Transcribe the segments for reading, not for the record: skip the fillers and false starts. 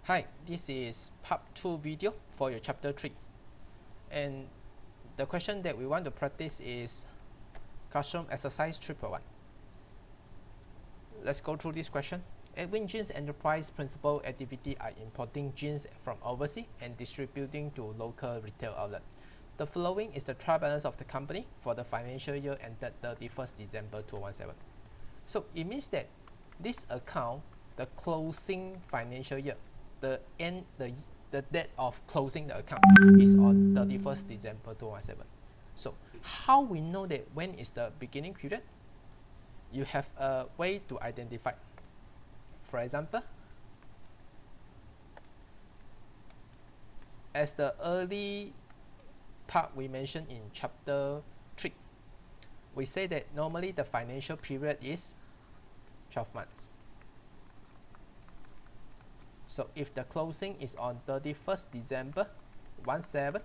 Hi, this is part 2 video for your chapter 3, and the question that we want to practice is classroom exercise 3.1. Let's go through this question. Edwin Jeans Enterprise principal activity are importing jeans from overseas and distributing to local retail outlet. The following is the trial balance of the company for the financial year ended 31st December 2017. So it means that this account, the closing financial year, the date of closing the account is on 31st December 2017. So how we know that when is the beginning period? You have a way to identify. For example, as the early part we mentioned in chapter 3, we say that normally the financial period is 12 months. So if the closing is on 31st December 17,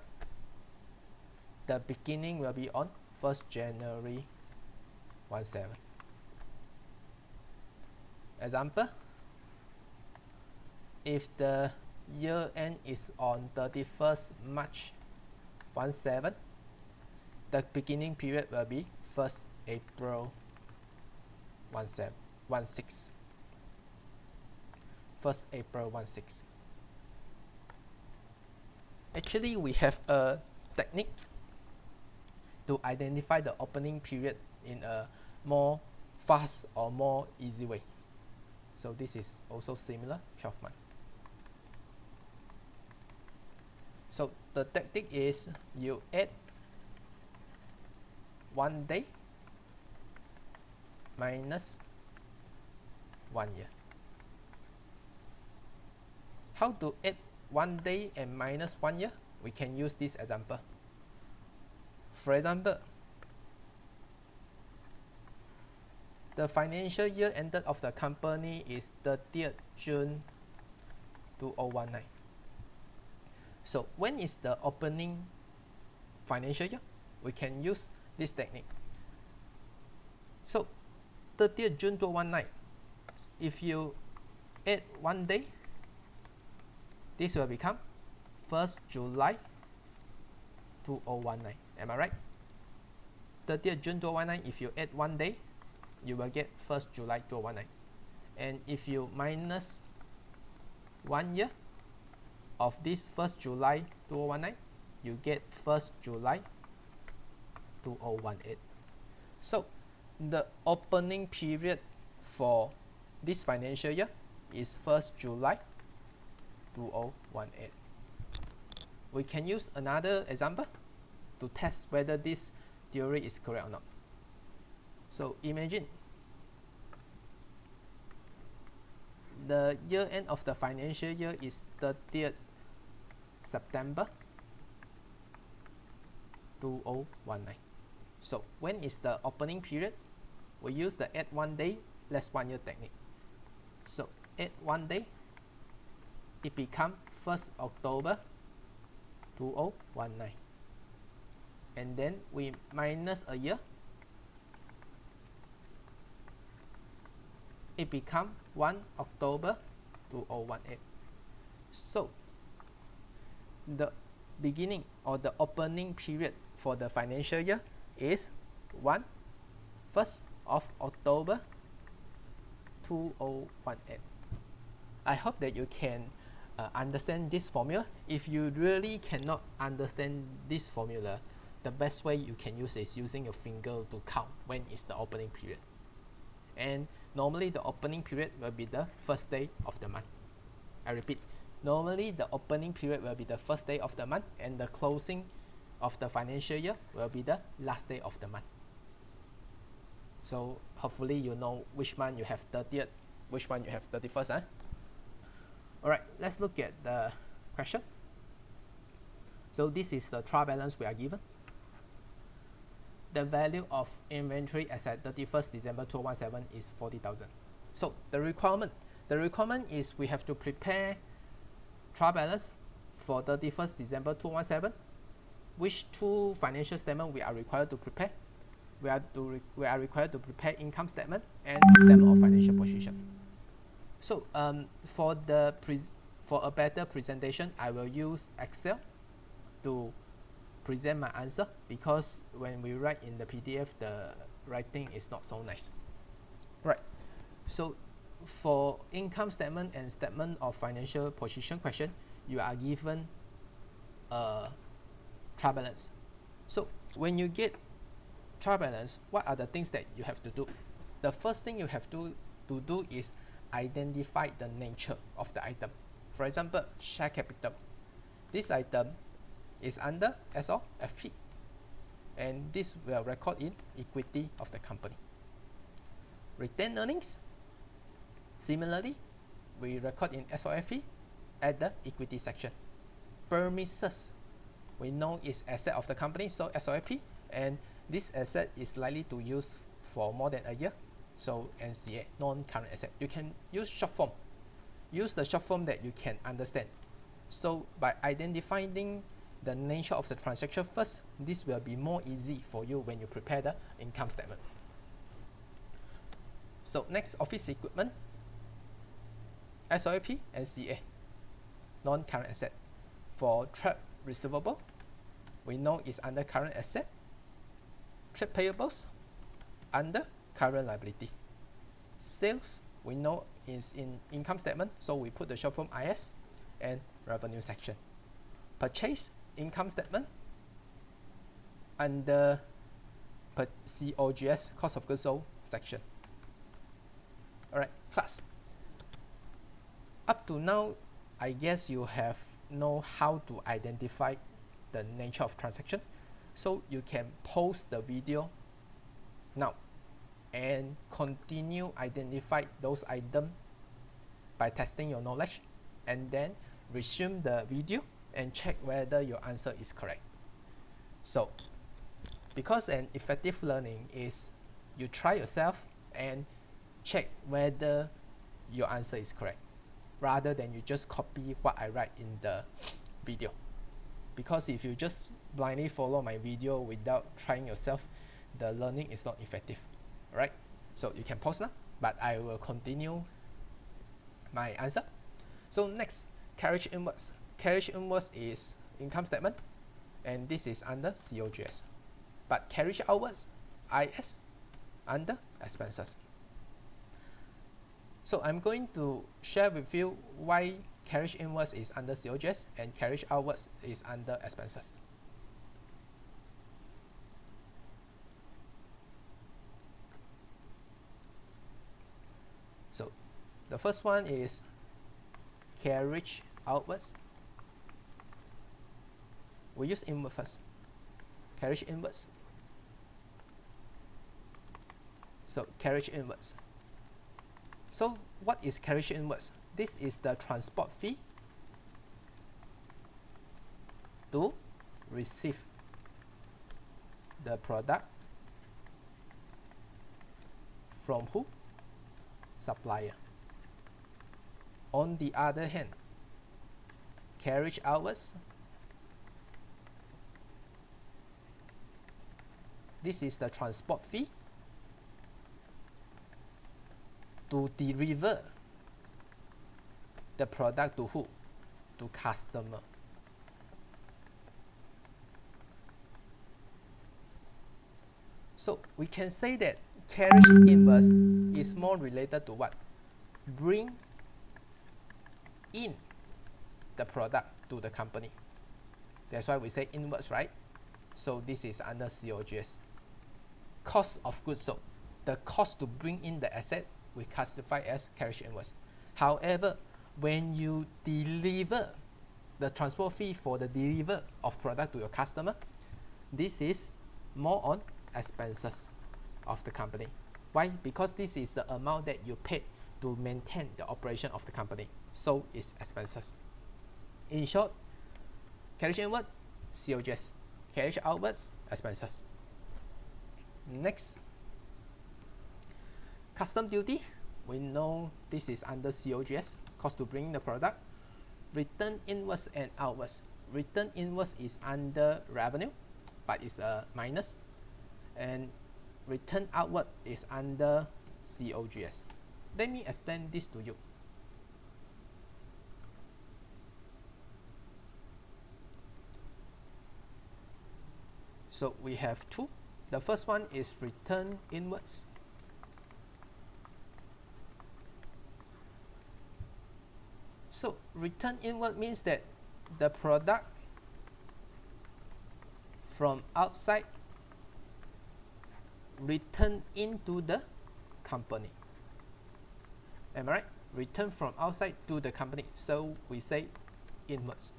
the beginning will be on 1st January 17. Example, if the year end is on 31st March 17, the beginning period will be 1st April 16. 1st April 16. Actually, we have a technique to identify the opening period in a more fast or more easy way. So this is also similar, 12 months. So the tactic is you add 1 day minus 1 year. How to add 1 day and minus 1 year? We can use this example. For example, the financial year ended of the company is 30th June 2019. So when is the opening financial year? We can use this technique. So 30th June 2019, if you add 1 day, this will become 1st July 2019. Am I right? 30th June 2019, if you add 1 day, you will get 1st July 2019. And if you minus 1 year of this 1st July 2019, you get 1st July 2018. So the opening period for this financial year is 1st July 2018. We can use another example to test whether this theory is correct or not. So imagine the year end of the financial year is 30th September 2019. So when is the opening period? We use the add 1 day less 1 year technique. So add 1 day, it becomes 1st October 2019. And then we minus a year, it becomes 1 October 2018. So the beginning or the opening period for the financial year is 1st of October 2018. I hope that you can understand this formula. If you really cannot understand this formula, the best way you can use is using your finger to count when is the opening period. And normally the opening period will be the first day of the month. I repeat, normally the opening period will be the first day of the month, and the closing of the financial year will be the last day of the month. So hopefully you know which month you have 30th, which month you have 31st. Huh? Alright, let's look at the question. So this is the trial balance we are given. The value of inventory as at 31st December 2017 is 40,000. So the requirement is we have to prepare trial balance for 31st December 2017. Which two financial statements we are required to prepare? We are required to prepare income statement and statement of financial position. So for for a better presentation, I will use Excel to present my answer, because when we write in the PDF, the writing is not so nice. Right. So for income statement and statement of financial position question, you are given a trial balance. So when you get trial balance, what are the things that you have to do? The first thing you have to do is identify the nature of the item. For example, share capital. This item is under SOFP, and this will record in equity of the company. Retained earnings, similarly, we record in SOFP at the equity section. Premises, we know is asset of the company, so SOFP, and this asset is likely to use for more than a year, so NCA, non-current asset. You can use short form. Use the short form that you can understand. So by identifying the nature of the transaction first, this will be more easy for you when you prepare the income statement. So next, office equipment, SOFP, NCA, non-current asset. For trade receivable, we know is under current asset. Trade payables, under current liability. Sales, we know is in income statement, so we put the short form IS and revenue section. Purchase, income statement, under COGS, cost of goods sold section. Alright, class. Up to now, I guess you have know how to identify the nature of transaction, so you can pause the video now and continue identify those items by testing your knowledge, and then resume the video and check whether your answer is correct. So because an effective learning is you try yourself and check whether your answer is correct, rather than you just copy what I write in the video. Because if you just blindly follow my video without trying yourself, the learning is not effective. Alright, so you can pause now, but I will continue my answer. So next, carriage inwards. Carriage inwards is income statement, and this is under COGS. But carriage outwards, IS, under expenses. So I'm going to share with you why carriage inwards is under COGS and carriage outwards is under expenses. So the first one is carriage outwards. We use inward first. Carriage inwards. So carriage inwards. So what is carriage inwards? This is the transport fee to receive the product from who? Supplier. On the other hand, carriage outwards, this is the transport fee to deliver the product to who? To customer. So we can say that carriage inwards is more related to what? Bring in the product to the company. That's why we say inwards, right? So this is under COGS. Cost of goods sold. The cost to bring in the asset we classify as carriage inwards. However, when you deliver the transport fee for the deliver of product to your customer, this is more on expenses of the company. Why? Because this is the amount that you paid to maintain the operation of the company. So it's expenses. In short, carriage inward, COGS. Carriage outwards, expenses. Next, custom duty. We know this is under COGS, cost to bring the product. Return inwards and outwards. Return inwards is under revenue, but it's a minus. And return outward is under COGS. Let me explain this to you. So we have two. The first one is return inwards. So return inward means that the product from outside return into the company. Am I right? Return from outside to the company. So we say inwards.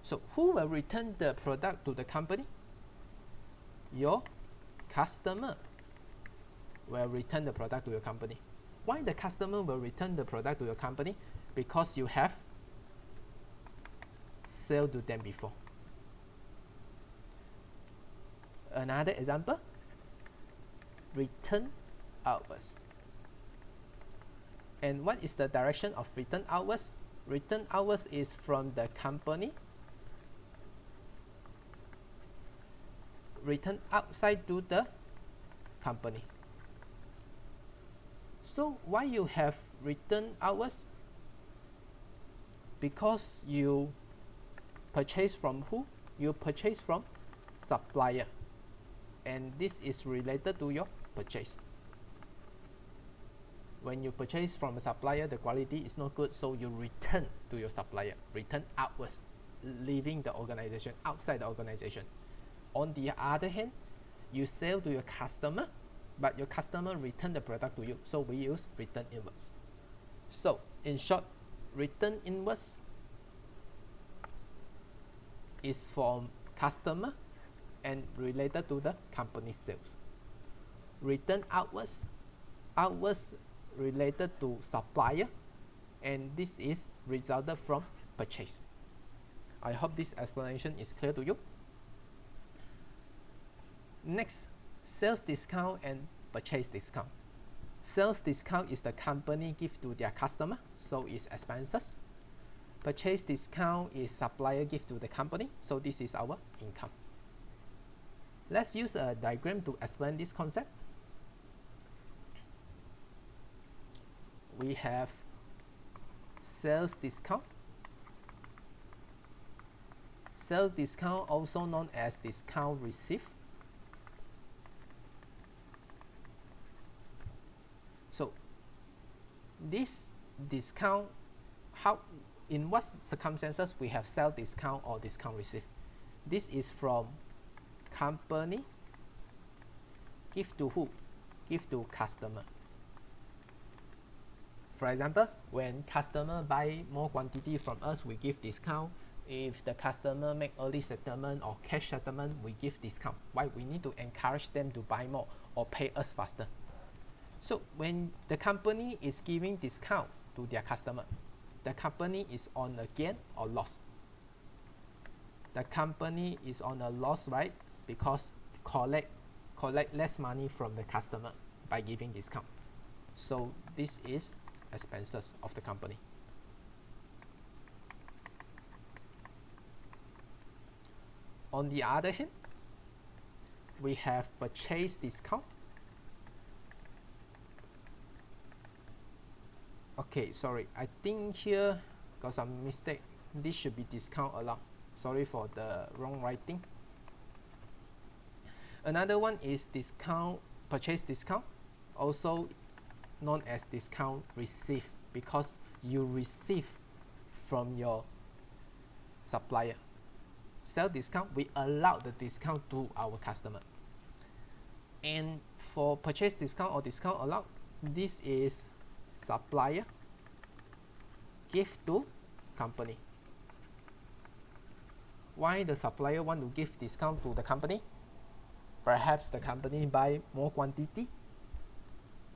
So who will return the product to the company? Your customer will return the product to your company. Why the customer will return the product to your company? Because you have sold to them before. Another example, return outwards. And what is the direction of return outwards? Return outwards is from the company, return outside to the company. So why you have return outwards? Because you purchase from who? You purchase from supplier, and this is related to your purchase. When you purchase from a supplier, the quality is not good, so you return to your supplier, return outwards, leaving the organization, outside the organization. On the other hand, you sell to your customer, but your customer return the product to you, so we use return inwards. So in short, return inwards is from customer and related to the company sales. Return outwards related to supplier, and this is resulted from purchase. I hope this explanation is clear to you. Next, sales discount and purchase discount. Sales discount is the company give to their customer, so it's expenses. Purchase discount is supplier give to the company, so this is our income. Let's use a diagram to explain this concept. We have sales discount. Sales discount, also known as discount received. So this discount, in what circumstances we have sales discount or discount received? This is from company give to who? Give to customer. For example, when customer buy more quantity from us, we give discount. If the customer make early settlement or cash settlement, we give discount. Why? We need to encourage them to buy more or pay us faster. So when the company is giving discount to their customer, the company is on a gain or loss. The company is on a loss, right? Because collect less money from the customer by giving discount. So this is expenses of the company. On the other hand, we have purchase discount. Okay, sorry, I think here got some mistake. This should be discount allowed. Sorry for the wrong writing. Another one is discount, purchase discount, also known as discount received, because you receive from your supplier. Sell discount, we allow the discount to our customer. And for purchase discount or discount allowed, this is supplier give to company. Why the supplier want to give discount to the company? Perhaps the company buy more quantity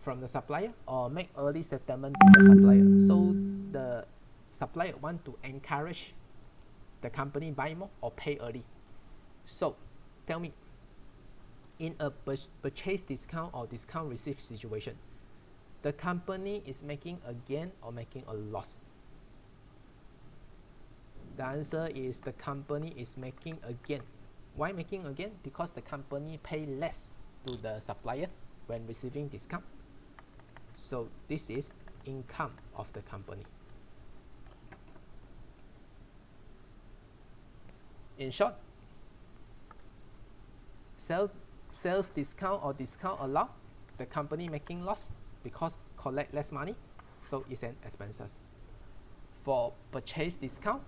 from the supplier or make early settlement to the supplier. So the supplier want to encourage the company buy more or pay early. So tell me, in a purchase discount or discount received situation, the company is making a gain or making a loss? The answer is the company is making a gain. Why making a gain? Because the company pay less to the supplier when receiving discount. So this is income of the company. In short, sales discount or discount allowed, the company making loss because collect less money, so it's an expenses. For purchase discount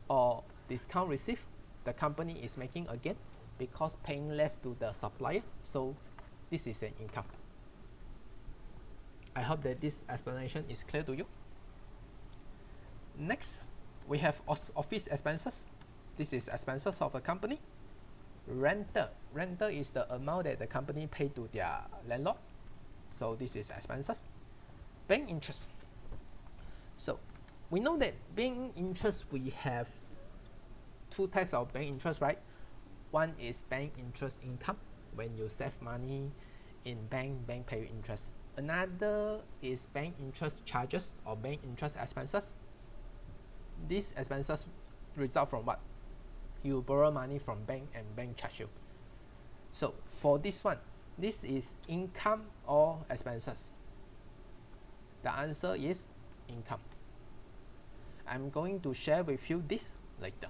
or discount received, the company is making a gain because paying less to the supplier, so this is an income. I hope that this explanation is clear to you. Next, we have office expenses. This is expenses of a company. Rental is the amount that the company pay to their landlord, so this is expenses. Bank interest. So we know that bank interest, we have two types of bank interest, right? One is bank interest income. When you save money in bank pay you interest. Another is bank interest charges or bank interest expenses. These expenses result from what? You borrow money from bank and bank charge you. So for this one, this is income or expenses? The answer is income. I'm going to share with you this later.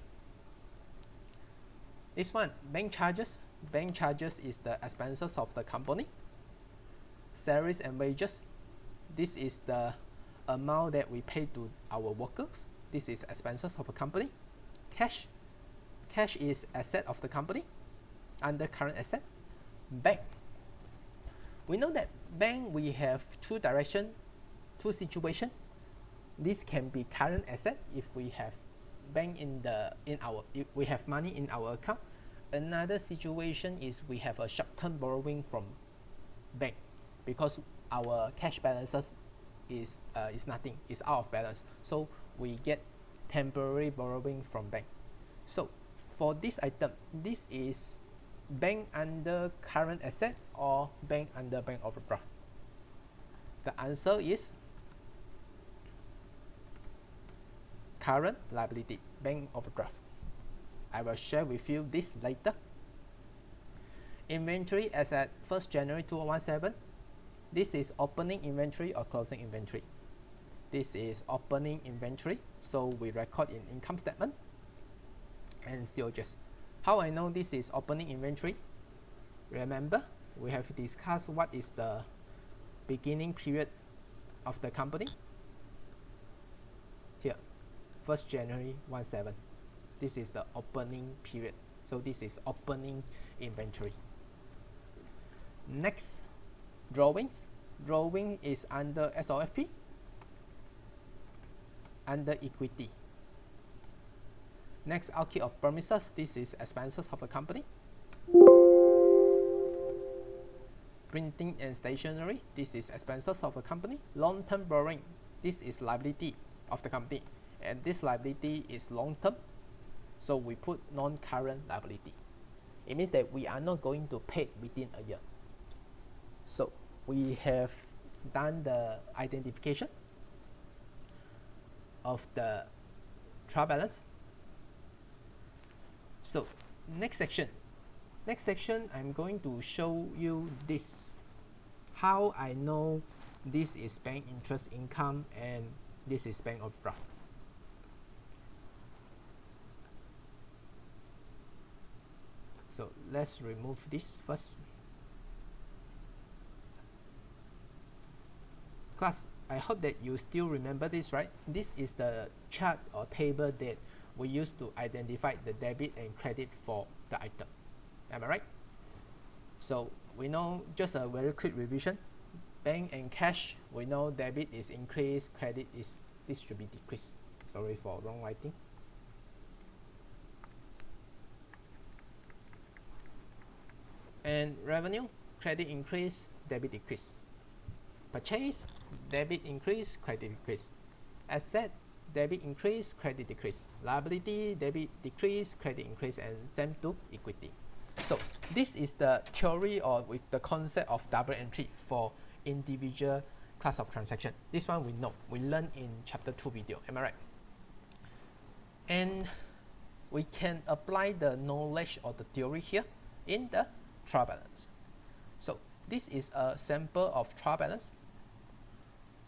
This one, bank charges. Bank charges is the expenses of the company. Salaries and wages. This is the amount that we pay to our workers. This is expenses of a company. Cash. Cash is asset of the company under current asset. Bank. We know that bank, we have two direction, two situation. This can be current asset if we have bank if we have money in our account. Another situation is we have a short-term borrowing from bank because our cash balances is nothing, is out of balance, so we get temporary borrowing from bank. So for this item, this is bank under current asset or bank under bank overdraft. The answer is current liability, bank overdraft. I will share with you this later. Inventory as at 1st January 2017. This is opening inventory or closing inventory. This is opening inventory, so we record in income statement and COGS. How I know this is opening inventory? Remember, we have discussed what is the beginning period of the company. Here, 1st January 17. This is the opening period, so this is opening inventory. Next, drawings. Drawing is under SOFP, under equity. Next, upkeep of premises. This is expenses of a company. Printing and stationery. This is expenses of a company. Long-term borrowing. This is liability of the company, and this liability is long-term, so we put non-current liability. It means that we are not going to pay within a year. So we have done the identification of the trial balance. So next section, I'm going to show you this, how I know this is bank interest income and this is bank overdraft. So let's remove this first. Class, I hope that you still remember this, right? This is the chart or table that we use to identify the debit and credit for the item. Am I right? So we know, just a very quick revision, bank and cash, we know debit is increased, credit is this should be decreased. Sorry for wrong writing. And revenue, credit increase, debit decrease. Purchase, debit increase, credit decrease. Asset, debit increase, credit decrease. Liability, debit decrease, credit increase, and same to equity. So this is the theory or with the concept of double entry for individual class of transaction. This one we know, we learned in chapter 2 video, am I right? And we can apply the knowledge or the theory here in the trial balance. So this is a sample of trial balance.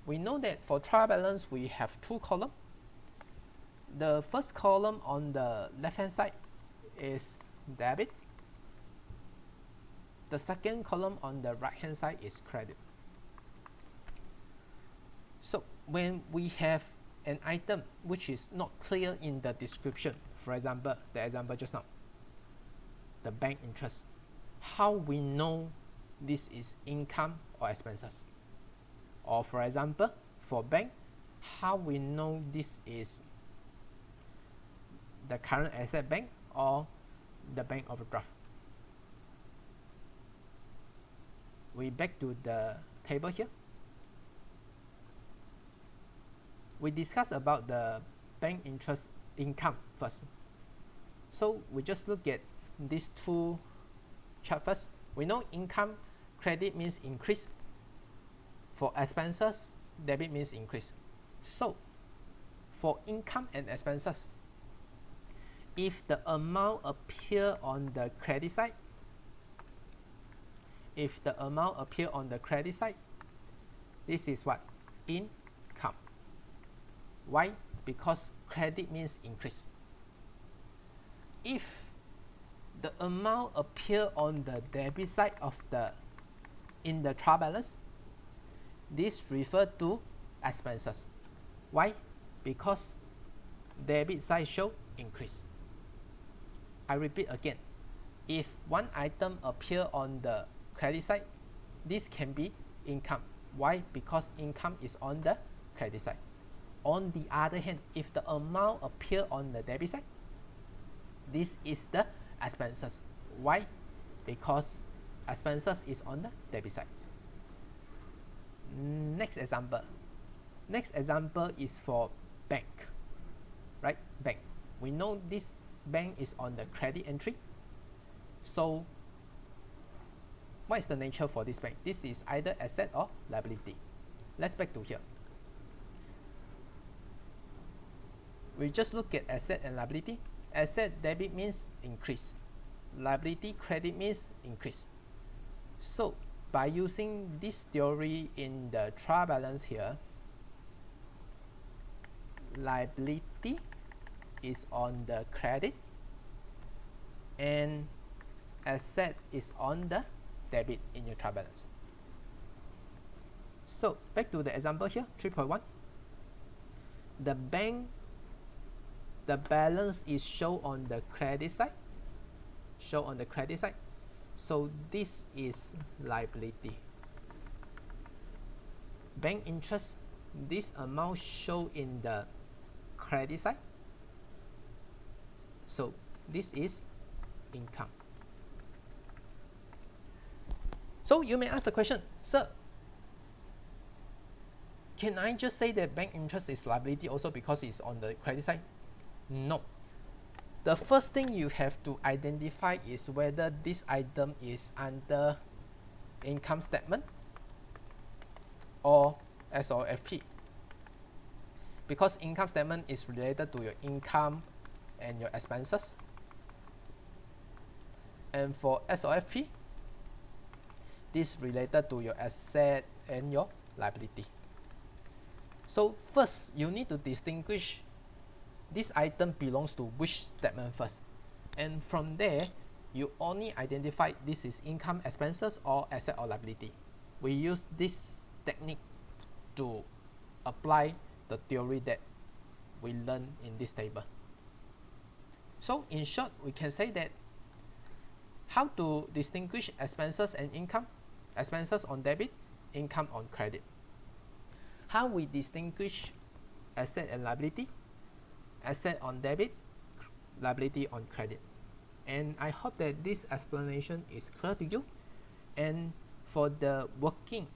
We know that for trial balance we have two columns. The first column on the left hand side is debit, The second column on the right hand side is credit. So when we have an item which is not clear in the description, for example, the example just now, the bank interest, how we know this is income or expenses? Or for example, for bank, how we know this is the current asset bank or the bank overdraft? We back to the table here. We discuss about the bank interest income first. So we just look at these two charts first. We know income, credit means increase. For expenses, debit means increase. So for income and expenses, if the amount appear on the credit side, this is what? Income. Why? Because credit means increase. If the amount appear on the debit side of in the trial balance, this refer to expenses. Why? Because debit side show increase. I repeat again, if one item appear on the credit side, this can be income. Why? Because income is on the credit side. On the other hand, if the amount appear on the debit side, this is the expenses. Why? Because expenses is on the debit side. Next example is for bank, right? Bank. We know this bank is on the credit entry. So what is the nature for this bank? This is either asset or liability. Let's back to here. We just look at asset and liability. Asset debit means increase. Liability credit means increase. So by using this theory in the trial balance here, liability is on the credit and asset is on the debit in your trial balance. So back to the example here, 3.1. The balance is shown on the credit side. So this is liability. Bank interest, this amount shown in the credit side. So this is income. So you may ask the question, sir, can I just say that bank interest is liability also because it's on the credit side? No. The first thing you have to identify is whether this item is under income statement or SOFP. Because income statement is related to your income and your expenses. And for SOFP, this related to your asset and your liability. So first, you need to distinguish this item belongs to which statement first. And from there, you only identify this is income, expenses, or asset or liability. We use this technique to apply the theory that we learned in this table. So in short, we can say that how to distinguish expenses and income. Expenses on debit, income on credit. How we distinguish asset and liability. Asset on debit, liability on credit. And I hope that this explanation is clear to you. And for the working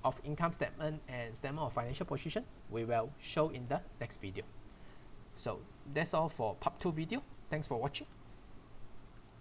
of income statement and statement of financial position, we will show in the next video. So that's all for part 2 video. Thanks for watching.